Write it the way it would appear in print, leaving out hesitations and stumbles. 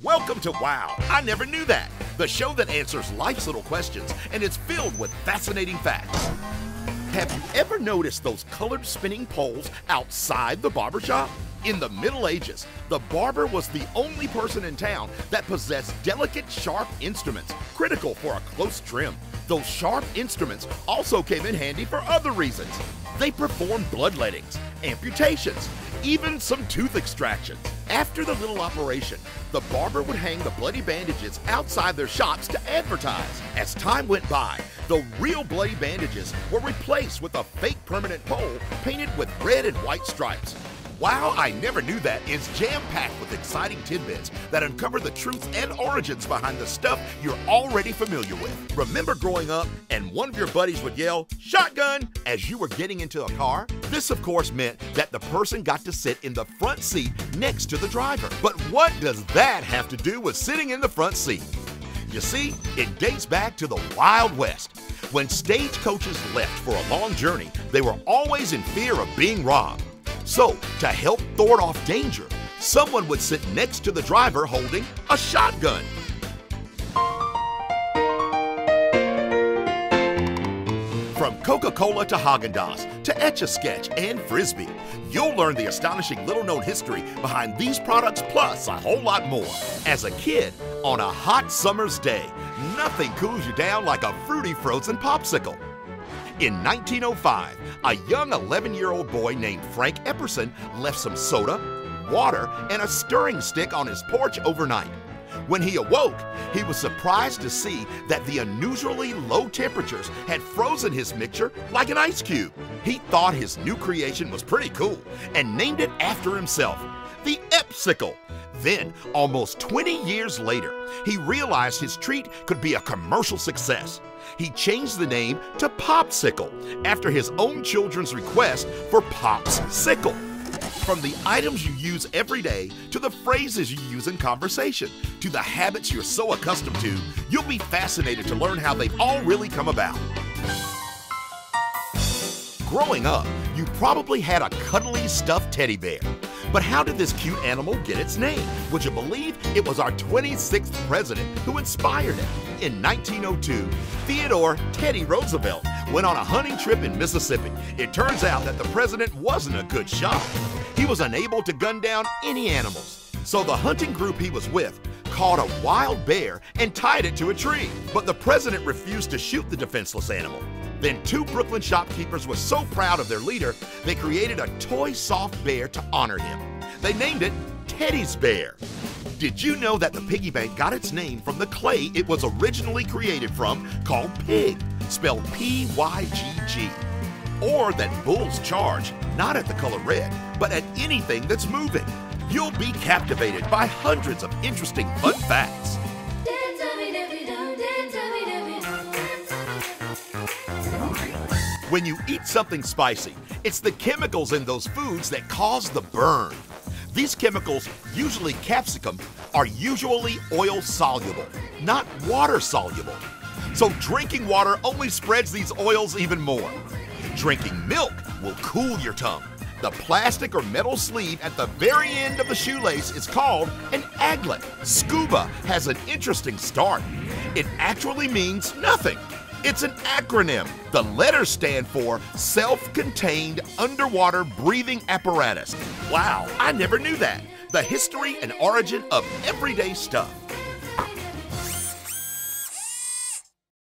Welcome to Wow, I Never Knew That, the show that answers life's little questions and is filled with fascinating facts. Have you ever noticed those colored spinning poles outside the barbershop? In the Middle Ages, the barber was the only person in town that possessed delicate, sharp instruments critical for a close trim. Those sharp instruments also came in handy for other reasons. They performed bloodlettings, amputations, even some tooth extractions. After the little operation, the barber would hang the bloody bandages outside their shops to advertise. As time went by, the real bloody bandages were replaced with a fake permanent pole painted with red and white stripes. Wow, I Never Knew That is jam-packed with exciting tidbits that uncover the truth and origins behind the stuff you're already familiar with. Remember growing up and one of your buddies would yell, "Shotgun!" as you were getting into a car? This, of course, meant that the person got to sit in the front seat next to the driver. But what does that have to do with sitting in the front seat? You see, it dates back to the Wild West. When stagecoaches left for a long journey, they were always in fear of being robbed. So, to help thwart off danger, someone would sit next to the driver holding a shotgun. From Coca-Cola to Haagen-Dazs to Etch-a-Sketch and Frisbee, you'll learn the astonishing little-known history behind these products plus a whole lot more. As a kid, on a hot summer's day, nothing cools you down like a fruity frozen popsicle. In 1905, a young 11-year-old boy named Frank Epperson left some soda, water, and a stirring stick on his porch overnight. When he awoke, he was surprised to see that the unusually low temperatures had frozen his mixture like an ice cube. He thought his new creation was pretty cool and named it after himself, the Epsicle. Then, almost 20 years later, he realized his treat could be a commercial success. He changed the name to Popsicle after his own children's request for Pop's Sickle. From the items you use every day to the phrases you use in conversation to the habits you're so accustomed to, you'll be fascinated to learn how they've all really come about. Growing up, you probably had a cuddly stuffed teddy bear. But how did this cute animal get its name? Would you believe it was our 26th president who inspired it? In 1902, Theodore Teddy Roosevelt went on a hunting trip in Mississippi. It turns out that the president wasn't a good shot. He was unable to gun down any animals. So the hunting group he was with caught a wild bear and tied it to a tree. But the president refused to shoot the defenseless animal. Then two Brooklyn shopkeepers were so proud of their leader, they created a toy soft bear to honor him. They named it Teddy's Bear. Did you know that the piggy bank got its name from the clay it was originally created from, called pig, spelled P-Y-G-G? Or that bulls charge, not at the color red, but at anything that's moving. You'll be captivated by hundreds of interesting fun facts. When you eat something spicy, it's the chemicals in those foods that cause the burn. These chemicals, usually capsicum, are usually oil soluble, not water soluble. So drinking water only spreads these oils even more. Drinking milk will cool your tongue. The plastic or metal sleeve at the very end of the shoelace is called an aglet. Scuba has an interesting start. It actually means nothing. It's an acronym. The letters stand for Self-Contained Underwater Breathing Apparatus. Wow, I never knew that. The history and origin of everyday stuff.